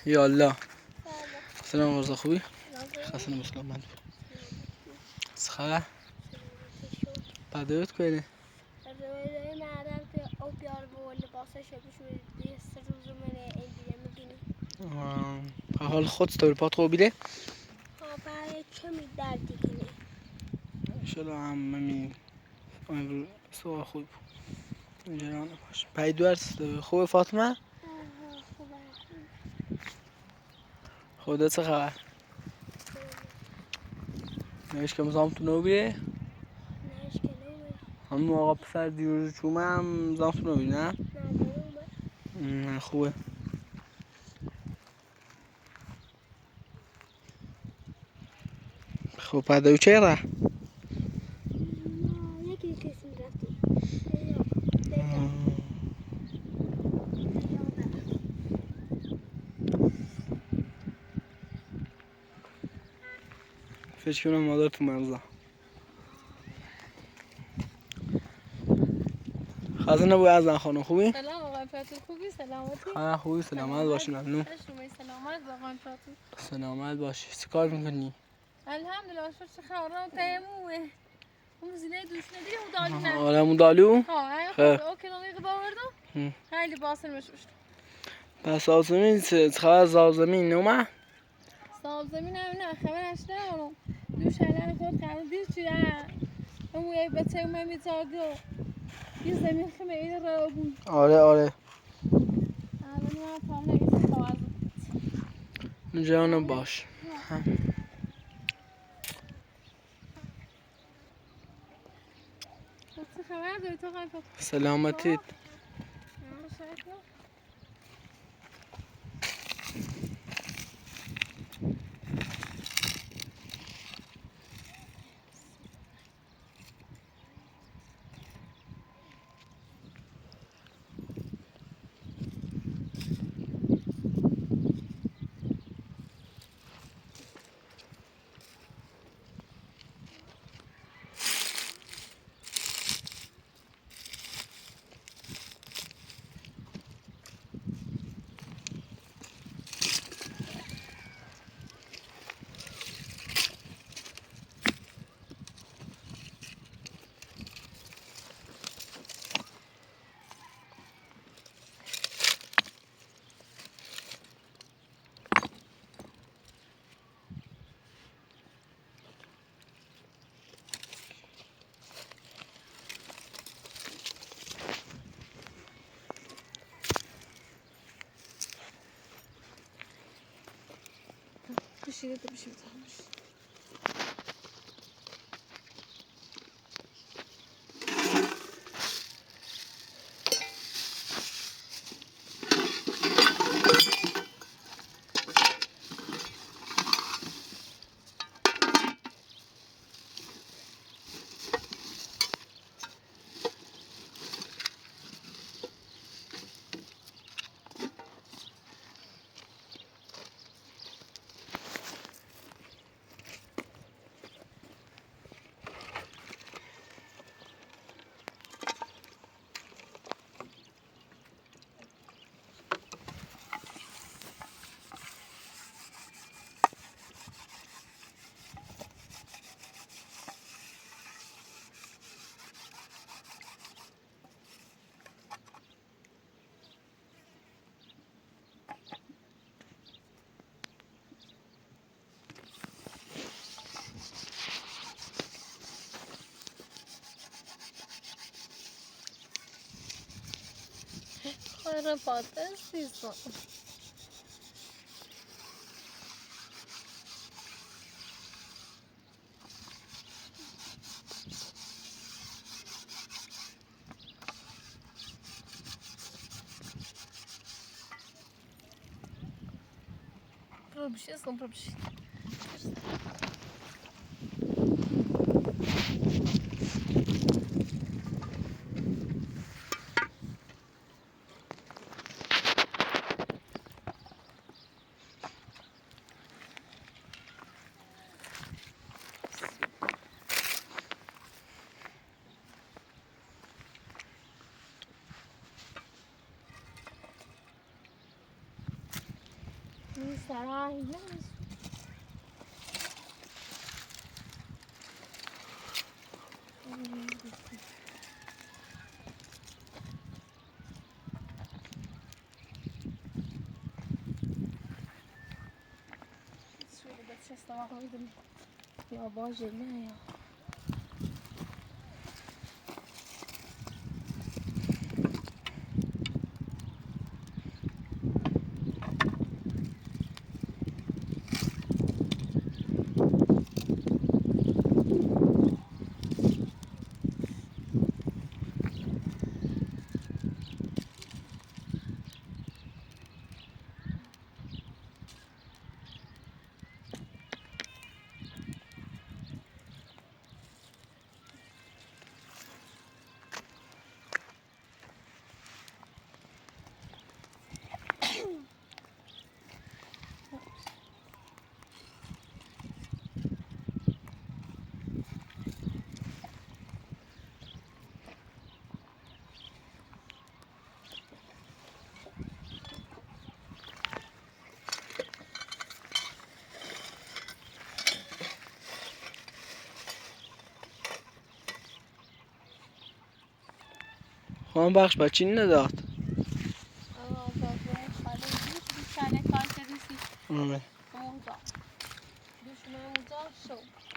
یالا سلام ورزا خوبی؟ خسته نباشید من سخه بدوت کنه حال خود ستوری پات خوب بیده؟ برای چه می‌دردی کنی؟ انشالله هم ممی امروز سوال خوب اینجا نباش پیدو هست خوب فاطمه؟ خوبه خودت چه خبر؟ نویش که مزامتون رو بیره؟ نهش که نومه همون آقا پسر دیروز چومه هم مزامتون رو بیره نه؟ نومه خوبه خب پدو چه را؟ یکی کسی رفتی فکر کنم مادر تو مرزا خزانه بوی از خانم خوبی؟ سلام آقای پاتو خوبی سلامتی؟ خوبی سلامت باشی ممنون شما سلامت آقای پاتو سلامت باشی چه کار میکنی؟ الحمدلله شو چه خبرها تیموه اون زینه دوشنه دیگه اون دالو نه آره اون دالو؟ ها خیر خوبه اوکی نمیگه باوردم خیلی باسن مشوشت پس آزمین چه خبر زازمین نومه؟ صاحب زمین هم نه خبر اشته اونم دوش هلن خود خرد دیر چیه اون یک بچه اون میتاگو یه زمین خیلی ایده را بود آره الان من تام نگیسته خواهد جانم باش چه خبر داری تو آقای پاتو؟ سلامتیت شکر بشیده تو بشیده خیلی پاتر سیستم Probişiz, są probişiz. استراحة هناك. شو بس استراحة هيدم يا باجي لا يا خواهم بخش بچین نداد آره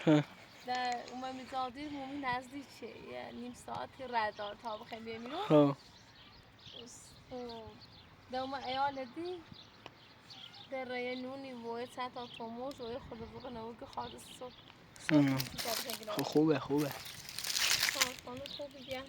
ها در اومد میزادی مومی نزدیکه یه نیم ساعتی ردار تا بخیم بیمیرو ها در اومد ایال دی در رای نونی وی تا توموش وی خود بگه نوگه خواهد صبح خوبه خانه خوبی گم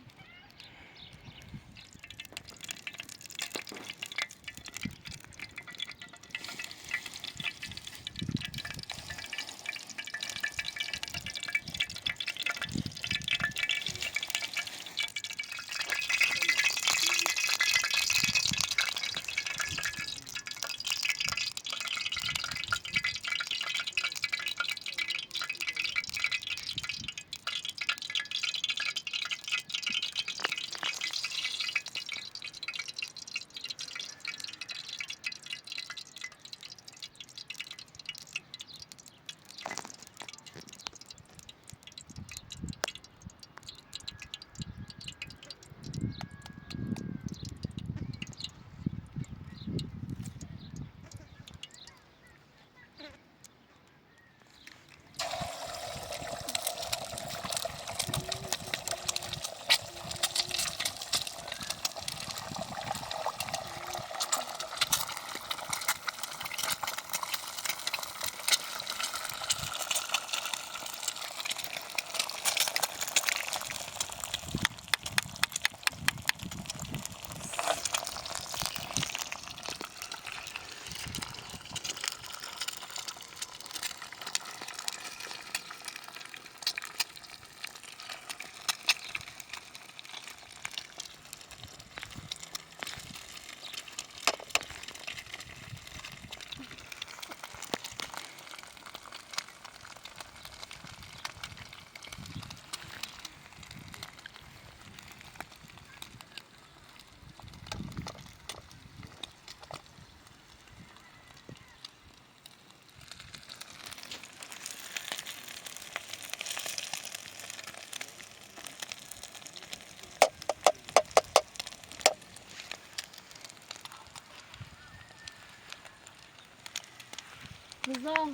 نظام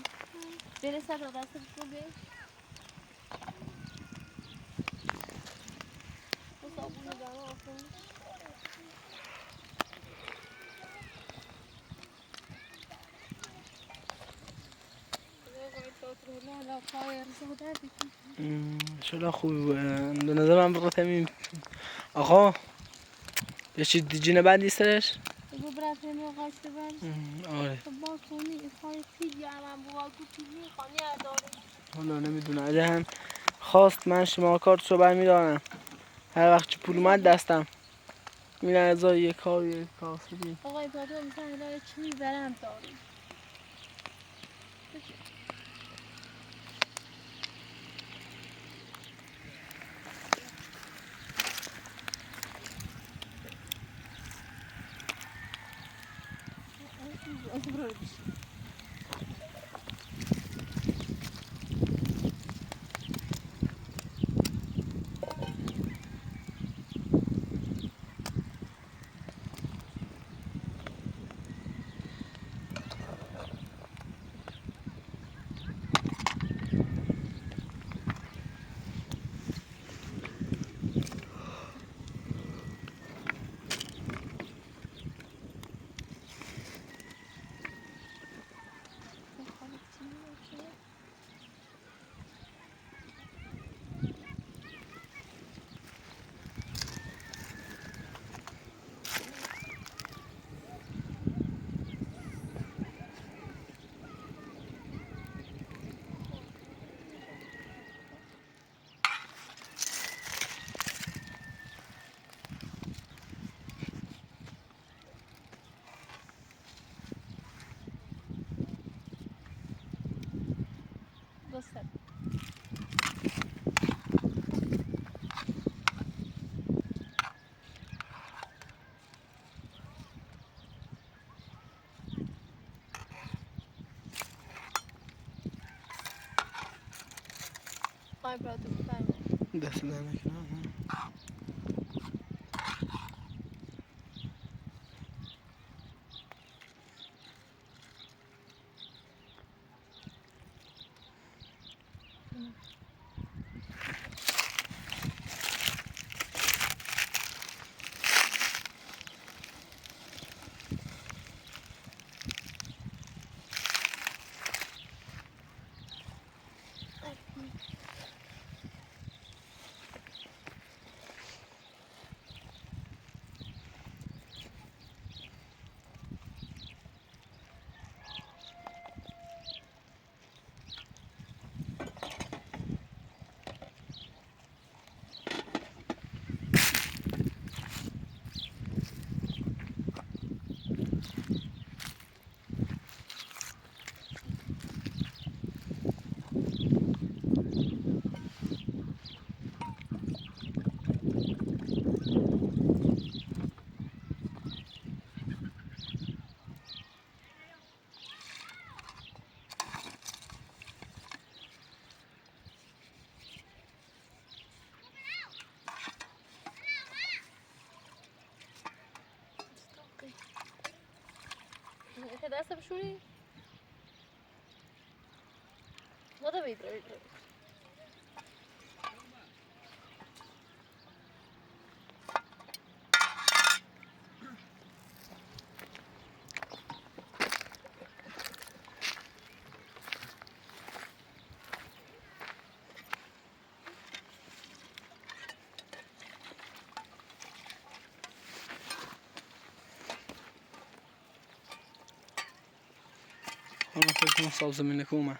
برسد و دست خوبه و صابون دارم آفون شلا خوبی به نظر من بقیت همین آقا یه چی دیجینه بعدی سرش؟ بگو برات همه قاشته بر آره با کنی خواهی پیدی هم بوا تو پیدی خانی اداره حالا نمیدونه اگه هم خواست من شما کارتشو برمیدارم هر وقت چه پول اومد دستم این ازای یه کار یه کاسبی آقای بابا مثلا هدای چی میبرم داری آی برات بفرمایید. دست در نکنم. که دست بشوری؟ ماذا بيدري؟ حالا فکر کنم سازمین کومه.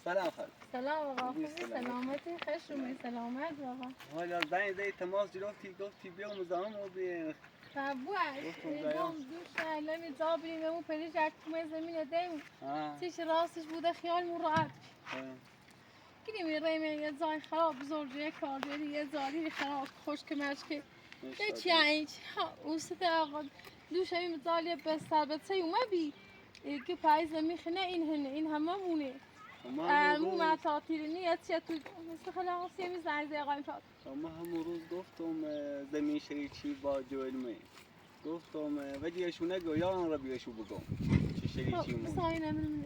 سلام خالد. سلام آقا خوبی سلامتی خوش رومی سلامت آقا. حالا زنگ تماس گرفتی بیا مزاحم و بیا. دوم دوش لمی زابری ممو پریش اکتومه زمین دیم. چیش راستش بوده خیال مو راحت. گیری میره یه جای خراب بزرگی کار بیاری یه جایی خراب خشک مشکی. یه چی اینج اوست آقا دوش این مزالی به سربته اومه بی که پاییز میخنه این همه مونه. مو معتاطیری نیست تو مثل خلاصی میزنه آقای فاطمه. اما همون روز گفتم زمین شریچی با جوالمه گفتم وجهشون نگو یا آن را بیشو بگم چی شریچی مون ساین امروز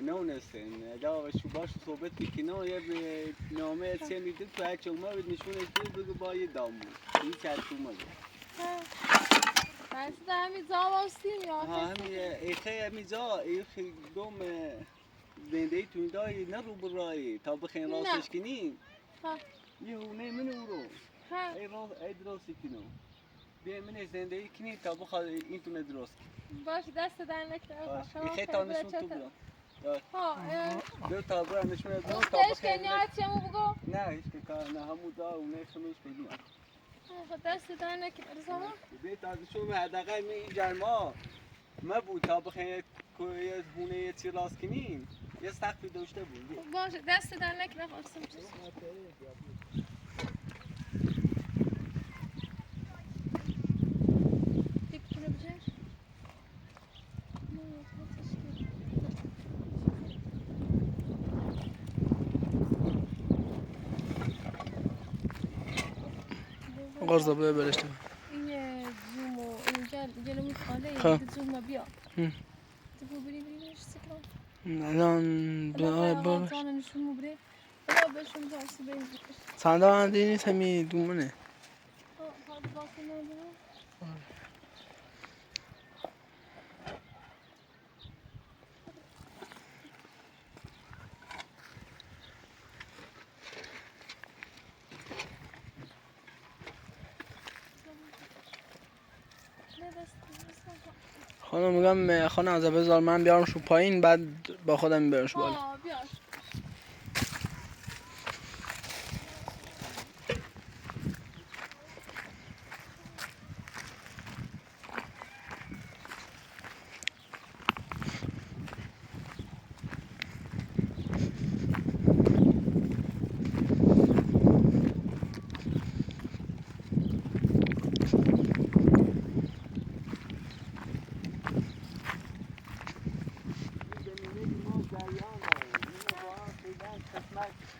نونستن دا شو باش صحبت بکنه یا به نامه سیمی دل تو هرچه اومه بید نشونش دل بگو با یه دامون این چرک اومده بس ده همی زا باستیم یا همی ایخه همی زا ایخه دوم زنده تو این دایی نه رو برایی تا بخین راستش کنیم یه هونه من او رو ای درستی کنو بیا من زنده کنی تا بخواد این تو ندرست باش دست در نکته ایخه تا نشون تو برم دو تا برم نشون دو تا گفتش که نیاد چمو بگو نه هیچ که کار نه همون دا اونه خنوش بگیم دست در نکته رزاما بیا تا شو حداقل می این جرما ما بود تا بخین یه هونه یه چی راست کنیم یه سقفی داشته بود باش دست در نکته خواستم چیز قرضه بیا برشتم. این زومو اینجا جلوی خاله زوم بیا. تو بری برش سکران. الان بیا باش. زانه نشون مبره. بیا بهشون داشتی بریم. صندوق اندی نیست همی دومنه. حالا باقی نداره. خانم میگم خانم از بذار من بیارمشون پایین بعد با خودم میبرمش بالا. بیار.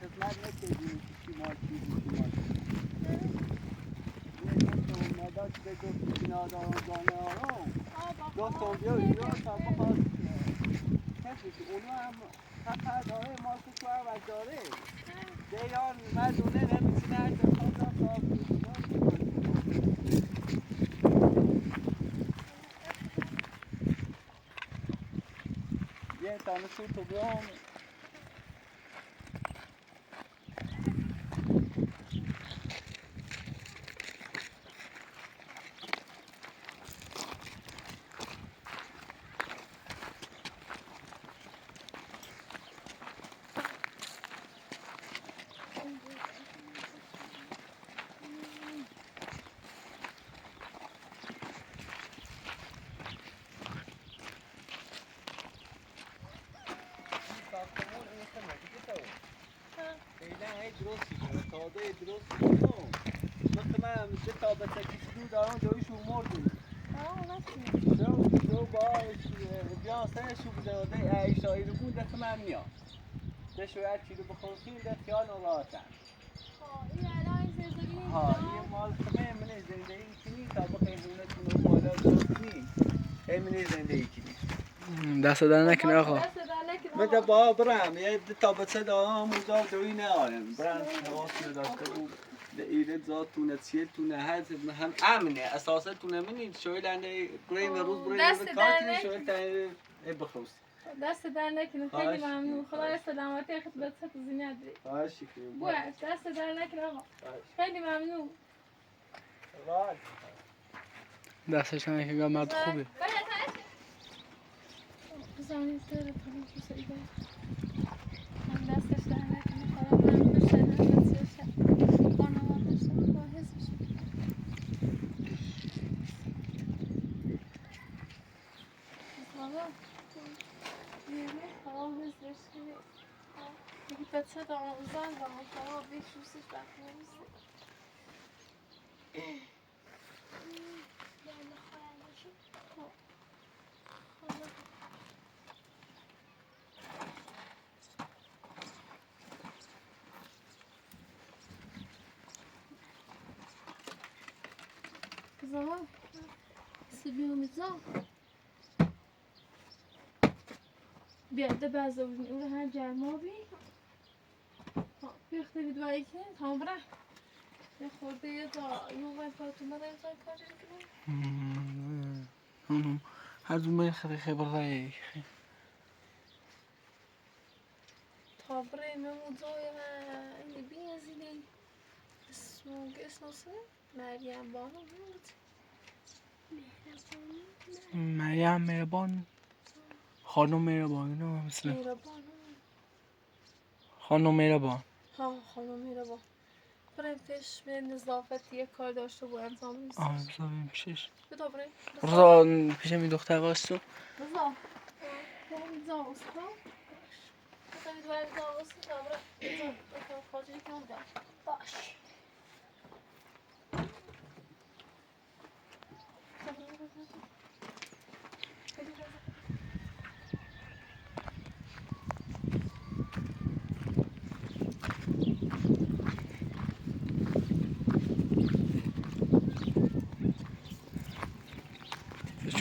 خدمت نکردیم چی مال مادر به دوست بینادار و زانه ها دوستان بیا اینجا تا بخواست کسی که اونو هم خطر داره مال که تو هم داره دیان مردونه نمیتونه از خدا خواب یه تانسو تو بیام شاید چی رو بخوریم در خیال راحتن این مال خمه من زندگی کنی تا بخیرونتون رو بالا کنی من زندگی کنی دست در نکنه آقا دست من در با برم یه تا بسه دارم موزا دوی نهارم برم حواس نداشته بود ایرد ذاتونه چیلتونه هم امنه اساستونه منی شوی لنده برای روز برای کارتی شوی تنه بخوست دست در نکنه خیلی ممنون خدای سلامتی خدمت زینت داری خواهش کنم باش دست در نکنه آقا خیلی ممنون دستش نکنه مرد خوبه بزنید داره پرون کسایی من دستش در نکنه خدا ممنون شد بانوان داشته با حس بشه بابا یعنی خدا حس بشه یکی بچه دارم زن دارم خدا بیشوستش بخی نمیسته Kızama, seviyorum izah. Bir yerde bazı oyunları her gelme abi. Bir yerde bir dua iki, tamam bırak. Ya korda ya da yol var Fatıma da yazar karşı اونم هر دو من خیلی خبره تابره مموزای و این بیازیلی اسمه مریم بانو بود مریم مهربان خانم مهربان نه مثل خانم مهربان ها خانم مهربان بریم پیش به نظافت یک کار داشته با انجام نیست بذاریم پیشش بذار بریم رضا پیش این دختر واسه بذار بریم زاوست ها بریم زاوست تا بریم بذار خاطری که اونجا باش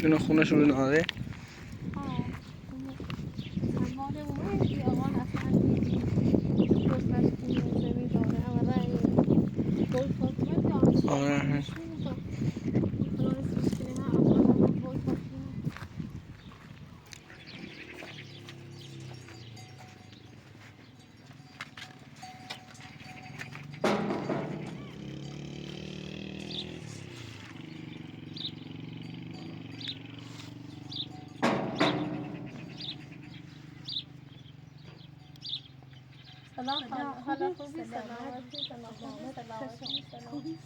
چون خونش رو ناره مال اون خیابان اصلا پشتش زمین داره اولا گل فاطمه آره سلام حالا خوبی سلامتی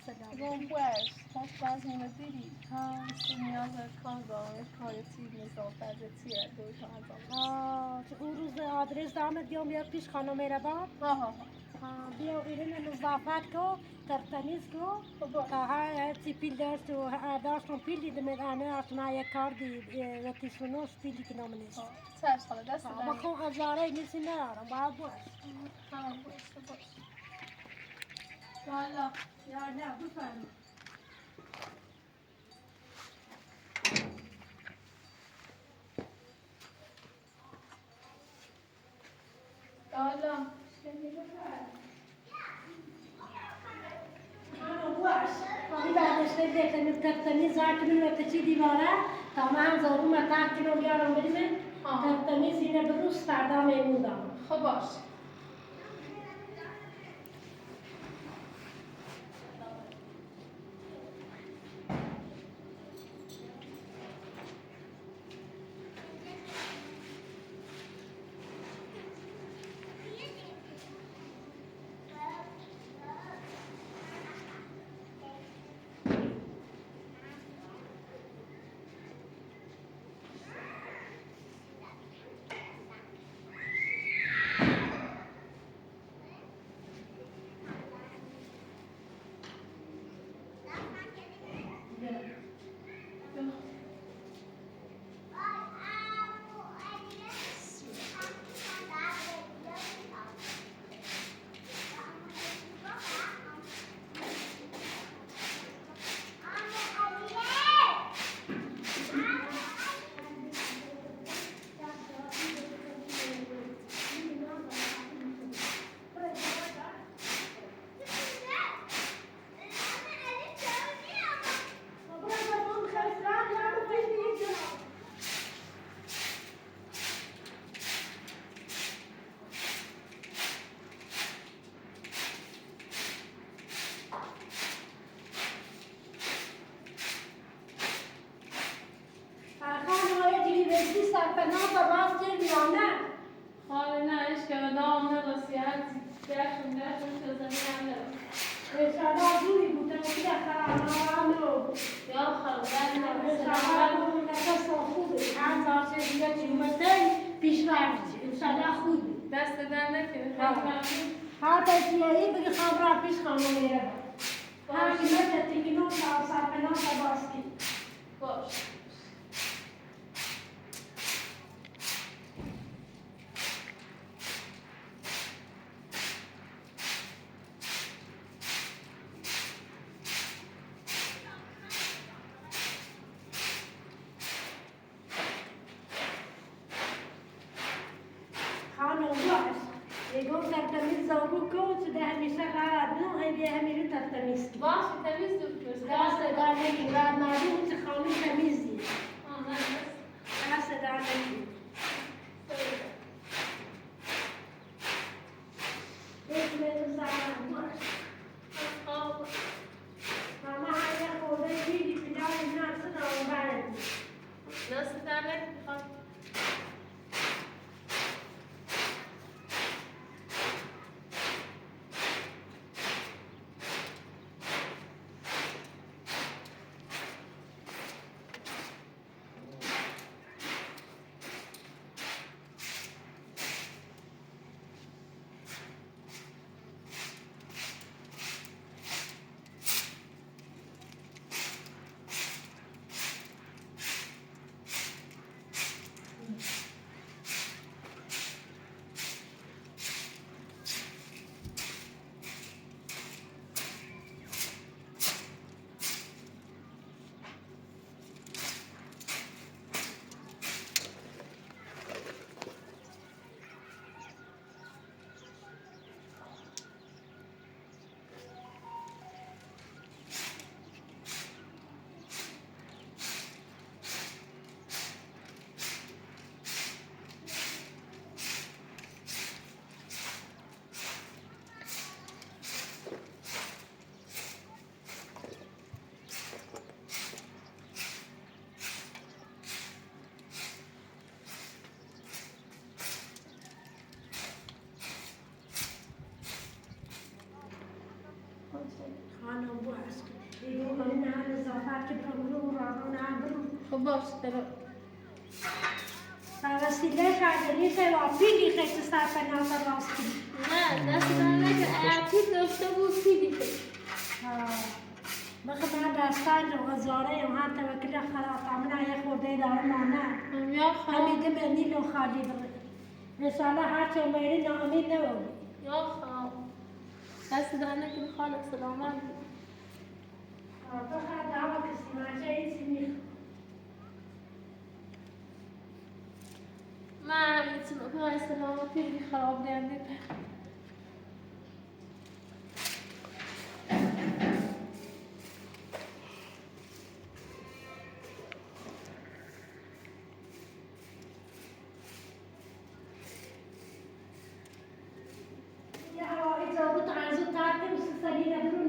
سلام باش خوش وزمونه دیری ها نیاز کار داره کار تیر نظافت تیر دوی تا انجام اون روز آدرس دامت بیام بیاد پیش خانم مهربان ها بیا ایران نظافت کو ترتمیز کو که ها تی پیل داشت و داشتم پیل دیدم آنه آشنا یک کار دی وقتی سونوش پیلی که نامنیست. چش خاله دست اما خو هزاره نیستی ندارم باید باش. باش. والا. یا نه بفرم. والا. بعدش بدید ترتمیز کنیم و تچی دیواره تا من زارو متر کنم بیارم بریم ترتمیز اینه بروز فردا میمون دارم. خب باش. ها تجیه بگی خبر پیش خانم میره ها که تیکنو تا سرپنا تا باسکی باش. باشه تمیز دوست دست دار نگیر بعد معلوم که خانم تمیزی دست دار نگیر اسم زمان باش ماما هر خورده دیدی پیدای نرسه دارم برد نرسه در نگیر خانم باش دیگه من نه اضافه که برو نه برو خب باش برو سر وسیله شدنی سه و پیلی خیلی سرپناه راست کنی. نه دست در نکن ایتی داشته بود پیلی من دستان رو غزاره یم هم توکل خلاص من یه خورده دارم نه یا خواهم همیده به نیلو خالی بره رساله هر چه میری ناامید نبودی یا خواهم دست در نکن خاله سلامت بخواه دعوا کسی مانچه ایسی میخواه من میتونم که های سلامتی بی خراب دیده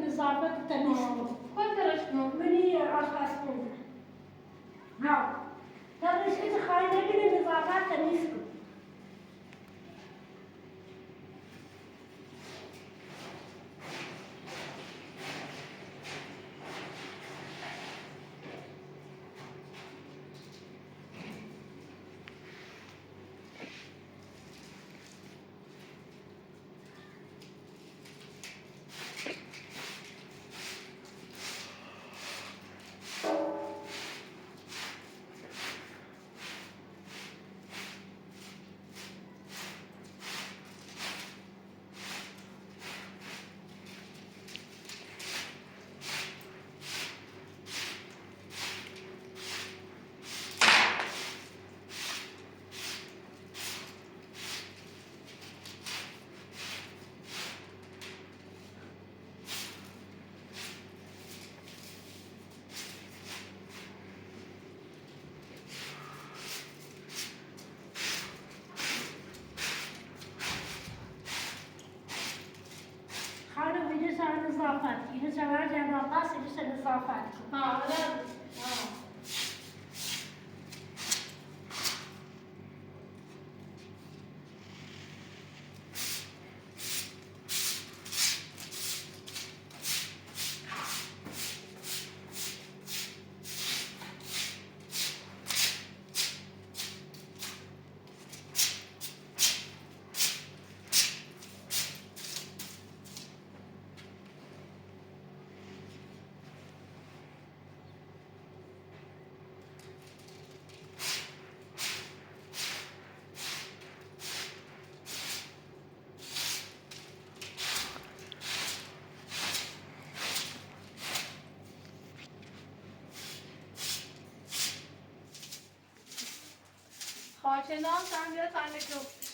نظافت و تمیز کن. کن درش کن منی آشپزخونه. ها. درش که خواهی نبینه نظافت تمیز کن. نظافت اینو چهار جناب است اینو نظافت ها خاچنان هم بیا تنه جفتش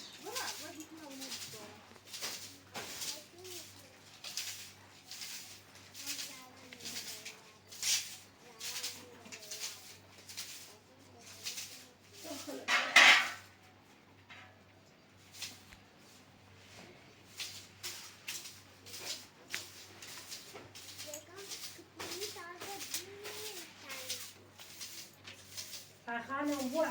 خانم بوش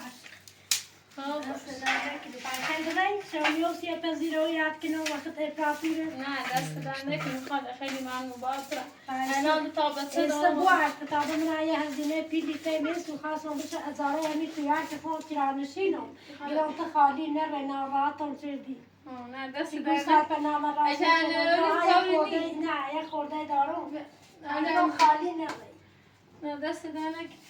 شامیوس یه پذیرایی که وقت تمپراتوره نه دست در نکنی خاله خیلی ممنون باید الان تا به چه استبوعت کتابه من یه هزینه پیلی تمیز و خواستم بشه ازاره همی تویار که خود کرانشینم گرانت خالی نره ناراحتم شدی نه دست که در گوشت به نام راست نه یه خورده دارم الان خالی نره نه دست در نکنی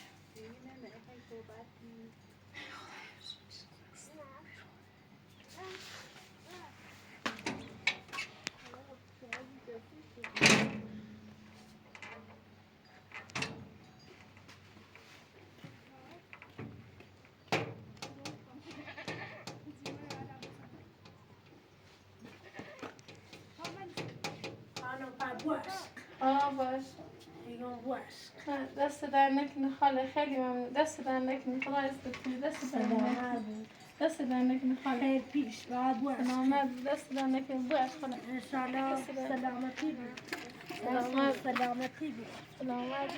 باش دست در نکنی خاله خیلی ممنون دست در نکنی خدا استفیدی دست در نکنی دست در نکنی خاله خیلی پیش باید باش سلامت دست در نکنی باش خاله انشالله سلامتی بود سلامت سلامتی بود سلامت